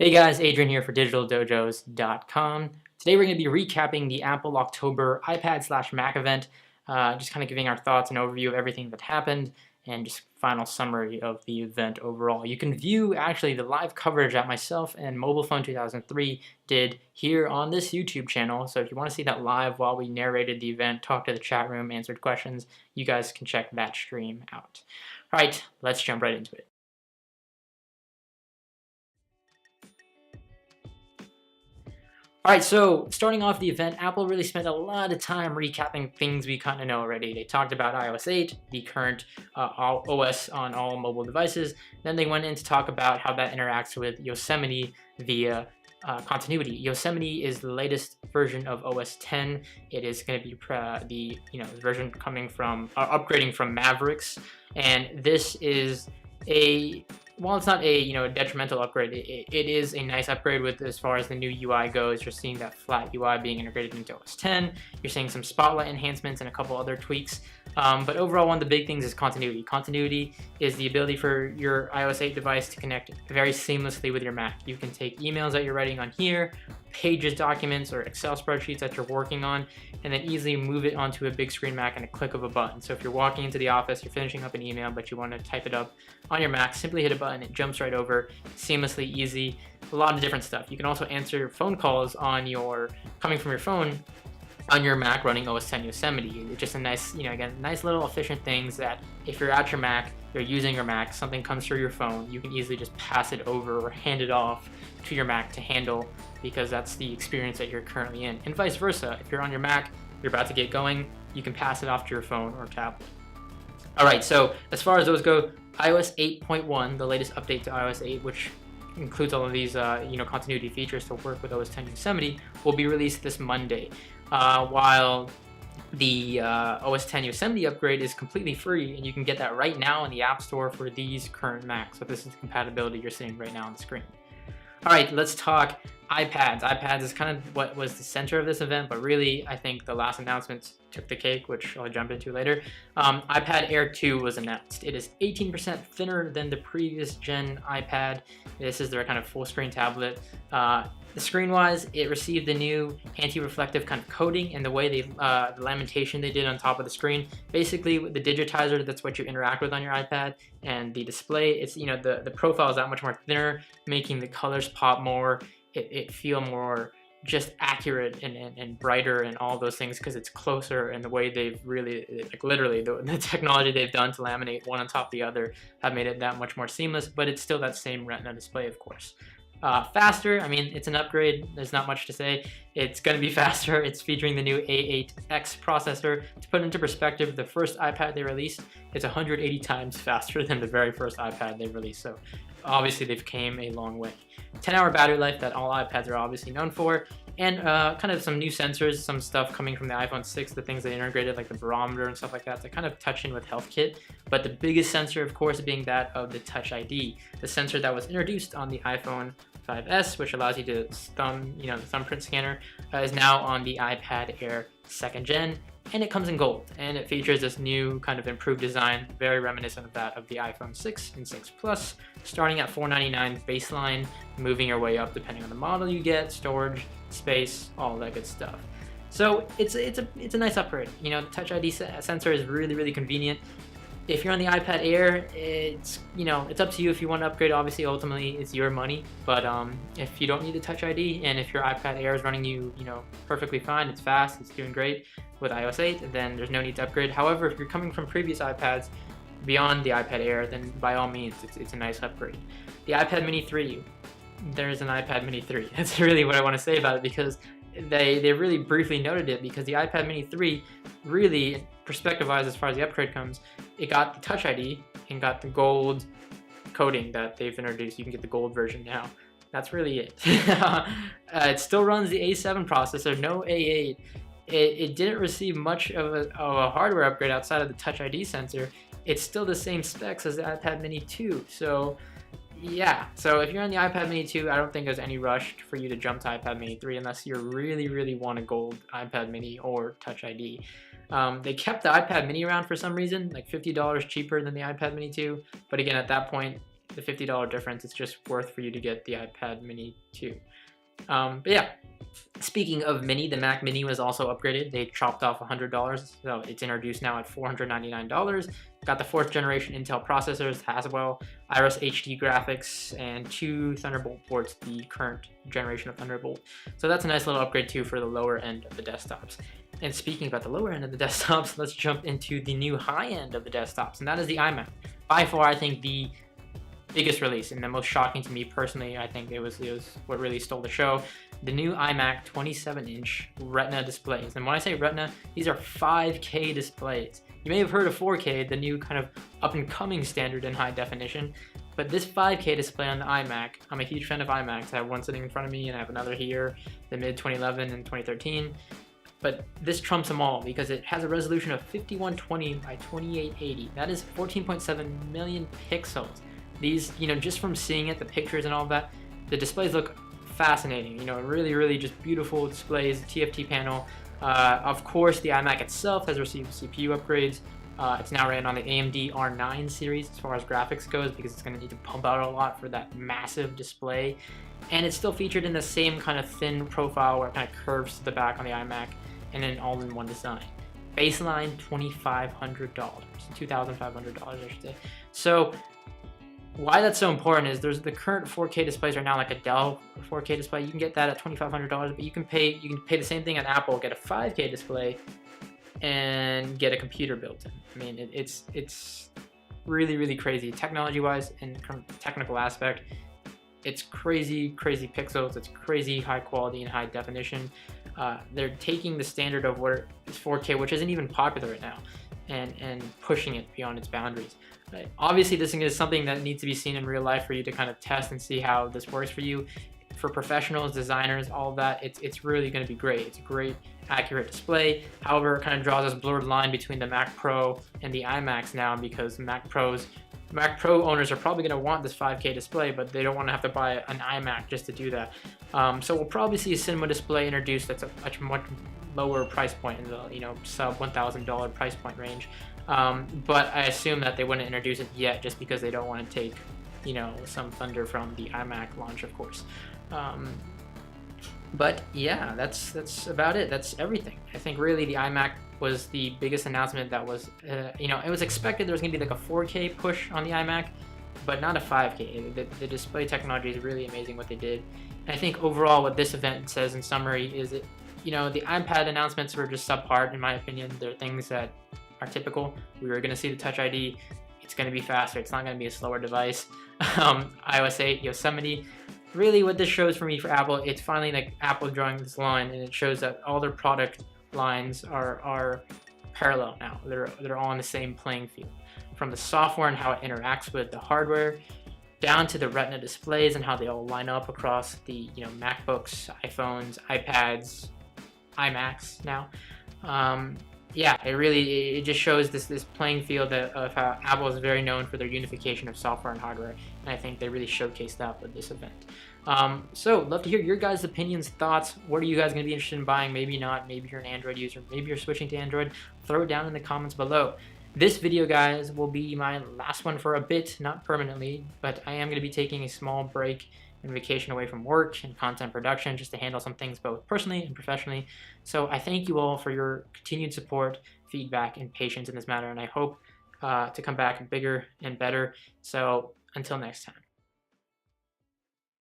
Hey guys, Adrian here for DigitalDojos.com. Today we're going to be recapping the Apple October iPad/Mac event, just kind of giving our thoughts and overview of everything that happened, and just final summary of the event overall. You can view actually the live coverage that myself and Mobile Phone 2003 did here on this YouTube channel. So if you want to see that live while we narrated the event, talked to the chat room, answered questions, you guys can check that stream out. All right, let's jump right into it. All right, so starting off the event, Apple really spent a lot of time recapping things we kind of know already. They talked about iOS 8, the current OS on all mobile devices. Then they went in to talk about how that interacts with Yosemite via continuity. Yosemite is the latest version of OS 10. It is going to be the version coming from upgrading from Mavericks, and this is while it's not a detrimental upgrade, it is a nice upgrade with as far as the new UI goes. You're seeing that flat UI being integrated into OS 10. You're seeing some spotlight enhancements and a couple other tweaks. But overall, one of the big things is continuity. Continuity is the ability for your iOS 8 device to connect very seamlessly with your Mac. You can take emails that you're writing on here, Pages documents or Excel spreadsheets that you're working on, and then easily move it onto a big screen Mac in a click of a button. So if you're walking into the office, you're finishing up an email, but you want to type it up on your Mac, simply hit a button, it jumps right over, seamlessly easy. A lot of different stuff. You can also answer phone calls coming from your phone on your Mac running OS 10 Yosemite. It's just a nice, again, nice little efficient things that if you're at your Mac, you're using your Mac, something comes through your phone, you can easily just pass it over or hand it off to your Mac to handle, because that's the experience that you're currently in. And vice versa, if you're on your Mac, you're about to get going, you can pass it off to your phone or tablet. All right, so as far as those go, iOS 8.1, the latest update to iOS 8, which includes all of these continuity features to work with OS 10 Yosemite, will be released this Monday. While the OS 10 Yosemite upgrade is completely free, and you can get that right now in the App Store for these current Macs. So this is the compatibility you're seeing right now on the screen. All right, let's talk iPads. iPads is kind of what was the center of this event, but really I think the last announcements took the cake, which I'll jump into later. iPad Air 2 was announced. It is 18% thinner than the previous gen iPad. This is their kind of full screen tablet. The screen-wise, it received the new anti-reflective kind of coating, and the way the lamentation they did on top of the screen. Basically, with the digitizer, that's what you interact with on your iPad, and the display, it's the profile is that much more thinner, making the colors pop more. It feel more just accurate and brighter and all those things because it's closer, and the way they've really, like literally, the technology they've done to laminate one on top of the other have made it that much more seamless, but it's still that same Retina display, of course. Faster, I mean, it's an upgrade. There's not much to say. It's going to be faster. It's featuring the new A8X processor. To put into perspective, the first iPad they released is 180 times faster than the very first iPad they released. So obviously they've came a long way. 10-hour battery life that all iPads are obviously known for, and kind of some new sensors, some stuff coming from the iPhone 6, the things they integrated like the barometer and stuff like that, to kind of touch in with HealthKit. But the biggest sensor, of course, being that of the Touch ID, the sensor that was introduced on the iPhone 5S, which allows you to the thumbprint scanner, is now on the iPad Air 2nd Gen, and it comes in gold, and it features this new kind of improved design, very reminiscent of that of the iPhone 6 and 6 Plus, starting at $499 baseline, moving your way up depending on the model you get, storage, space, all that good stuff. So it's a nice upgrade. The Touch ID sensor is really convenient. If you're on the iPad Air, it's up to you if you want to upgrade. Obviously, ultimately, it's your money. But if you don't need the Touch ID, and if your iPad Air is running you perfectly fine, it's fast, it's doing great with iOS 8, then there's no need to upgrade. However, if you're coming from previous iPads beyond the iPad Air, then by all means, it's a nice upgrade. The iPad Mini 3, there's an iPad Mini 3. That's really what I want to say about it, because they really briefly noted it, because the iPad Mini 3 really, perspective-wise, as far as the upgrade comes, it got the Touch ID and got the gold coating that they've introduced. You can get the gold version now. That's really it. It still runs the A7 processor, no A8. It didn't receive much of a hardware upgrade outside of the Touch ID sensor. It's still the same specs as the iPad Mini 2. So yeah, so if you're on the iPad Mini 2, I don't think there's any rush for you to jump to iPad Mini 3 unless you really want a gold iPad Mini or Touch ID. They kept the iPad Mini around for some reason, like $50 cheaper than the iPad Mini 2, but again, at that point, the $50 difference, it's just worth for you to get the iPad mini too. But yeah, speaking of mini, the Mac mini was also upgraded. They chopped off $100, so it's introduced now at $499. Got the 4th generation Intel processors, Haswell, Iris HD graphics, and 2 Thunderbolt ports, the current generation of Thunderbolt. So that's a nice little upgrade too for the lower end of the desktops. And speaking about the lower end of the desktops, let's jump into the new high end of the desktops, and that is the iMac. By far, I think the biggest release and the most shocking to me personally. I think it was what really stole the show. The new iMac 27-inch Retina displays. And when I say Retina, these are 5K displays. You may have heard of 4K, the new kind of up-and-coming standard in high definition, but this 5K display on the iMac, I'm a huge fan of iMacs. I have one sitting in front of me and I have another here, the mid-2011 and 2013. But this trumps them all because it has a resolution of 5120 by 2880. That is 14.7 million pixels. These, just from seeing it, the pictures and all of that, the displays look fascinating. Really, really just beautiful displays. TFT panel. Of course, the iMac itself has received CPU upgrades. It's now running on the AMD R9 series as far as graphics goes because it's going to need to pump out a lot for that massive display. And it's still featured in the same kind of thin profile where it kind of curves to the back on the iMac, and then all-in-one design. Baseline $2,500, $2,500 I should say. So why that's so important is there's the current 4K displays right now, like a Dell 4K display. You can get that at $2,500, but you can pay the same thing at Apple, get a 5K display, and get a computer built in. I mean, it's really, really crazy technology-wise and from technical aspect. It's crazy pixels. It's crazy high quality and high definition. They're taking the standard of what is 4K, which isn't even popular right now, and pushing it beyond its boundaries. Obviously, this thing is something that needs to be seen in real life for you to kind of test and see how this works for you. For professionals, designers, all of that, it's really going to be great. It's a great, accurate display. However, it kind of draws this blurred line between the Mac Pro and the iMacs now, because Mac Pro owners are probably going to want this 5K display, but they don't want to have to buy an iMac just to do that. So we'll probably see a cinema display introduced that's a much lower price point in the sub $1,000 price point range. But I assume that they wouldn't introduce it yet just because they don't want to take some thunder from the iMac launch, of course. But yeah, that's about it. That's everything. I think really the iMac was the biggest announcement that was, it was expected there was going to be like a 4K push on the iMac, but not a 5K. The display technology is really amazing what they did. And I think overall what this event says in summary is that, the iPad announcements were just subpar in my opinion. They're things that are typical. We were going to see the Touch ID. It's going to be faster. It's not going to be a slower device. iOS 8, Yosemite. Really what this shows for me for Apple, it's finally like Apple drawing this line, and it shows that all their product lines are parallel now. They're all on the same playing field. From the software and how it interacts with the hardware, down to the Retina displays and how they all line up across the MacBooks, iPhones, iPads, iMacs now. Yeah, it just shows this playing field of how Apple is very known for their unification of software and hardware, and I think they really showcased that with this event. So love to hear your guys' opinions, thoughts. What are you guys going to be interested in buying? Maybe not. Maybe you're an Android user. Maybe you're switching to Android. Throw it down in the comments below. This video, guys, will be my last one for a bit, not permanently, but I am going to be taking a small break and vacation away from work and content production just to handle some things both personally and professionally. So I thank you all for your continued support, feedback, and patience in this matter, and I hope to come back bigger and better. So until next time.